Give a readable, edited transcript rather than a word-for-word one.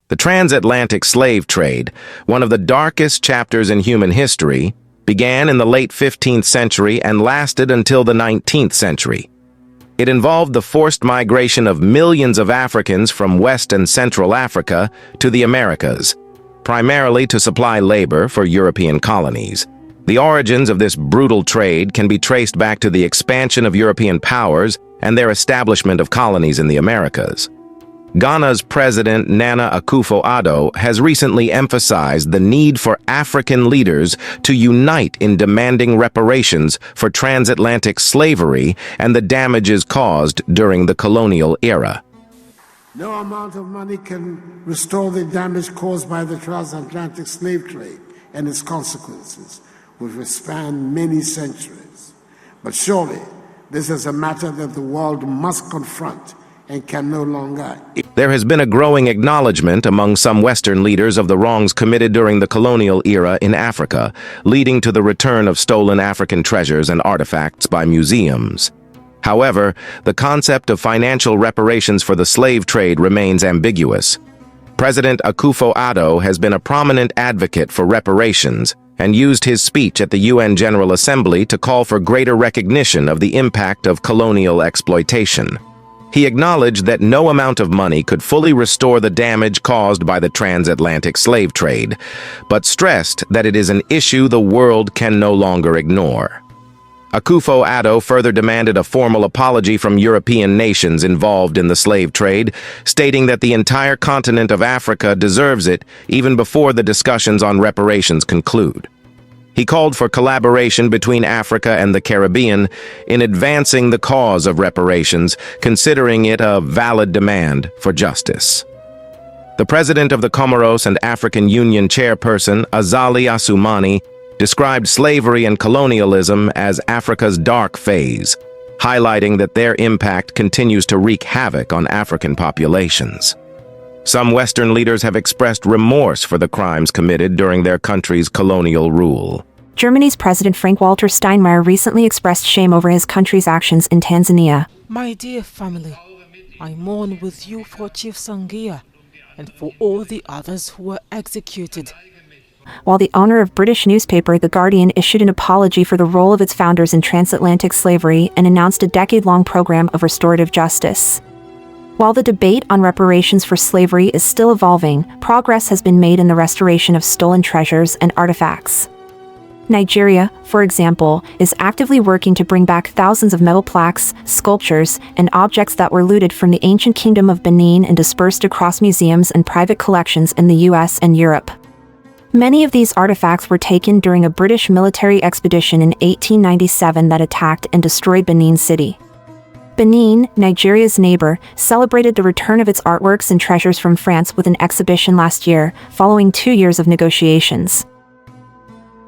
The transatlantic slave trade, one of the darkest chapters in human history, began in the late 15th century and lasted until the 19th century. It involved the forced migration of millions of Africans from West and Central Africa to the Americas, primarily to supply labor for European colonies. The origins of this brutal trade can be traced back to the expansion of European powers and their establishment of colonies in the Americas. Ghana's President Nana Akufo-Addo has recently emphasized the need for African leaders to unite in demanding reparations for transatlantic slavery and the damages caused during the colonial era. No amount of money can restore the damage caused by the transatlantic slave trade and its consequences, which will span many centuries. But surely, this is a matter that the world must confront and can no longer. There has been a growing acknowledgement among some Western leaders of the wrongs committed during the colonial era in Africa, leading to the return of stolen African treasures and artifacts by museums. However, the concept of financial reparations for the slave trade remains ambiguous. President Akufo-Addo has been a prominent advocate for reparations and used his speech at the UN General Assembly to call for greater recognition of the impact of colonial exploitation. He acknowledged that no amount of money could fully restore the damage caused by the transatlantic slave trade, but stressed that it is an issue the world can no longer ignore. Akufo-Addo further demanded a formal apology from European nations involved in the slave trade, stating that the entire continent of Africa deserves it even before the discussions on reparations conclude. He called for collaboration between Africa and the Caribbean in advancing the cause of reparations, considering it a valid demand for justice. The president of the Comoros and African Union chairperson, Azali Assoumani, described slavery and colonialism as Africa's dark phase, highlighting that their impact continues to wreak havoc on African populations. Some Western leaders have expressed remorse for the crimes committed during their country's colonial rule. Germany's President Frank-Walter Steinmeier recently expressed shame over his country's actions in Tanzania. My dear family, I mourn with you for Chief Sangia and for all the others who were executed. While the owner of British newspaper The Guardian issued an apology for the role of its founders in transatlantic slavery and announced a decade-long program of restorative justice. While the debate on reparations for slavery is still evolving, progress has been made in the restoration of stolen treasures and artifacts. Nigeria, for example, is actively working to bring back thousands of metal plaques, sculptures, and objects that were looted from the ancient kingdom of Benin and dispersed across museums and private collections in the US and Europe. Many of these artifacts were taken during a British military expedition in 1897 that attacked and destroyed Benin City. Benin, Nigeria's neighbor, celebrated the return of its artworks and treasures from France with an exhibition last year, following 2 years of negotiations.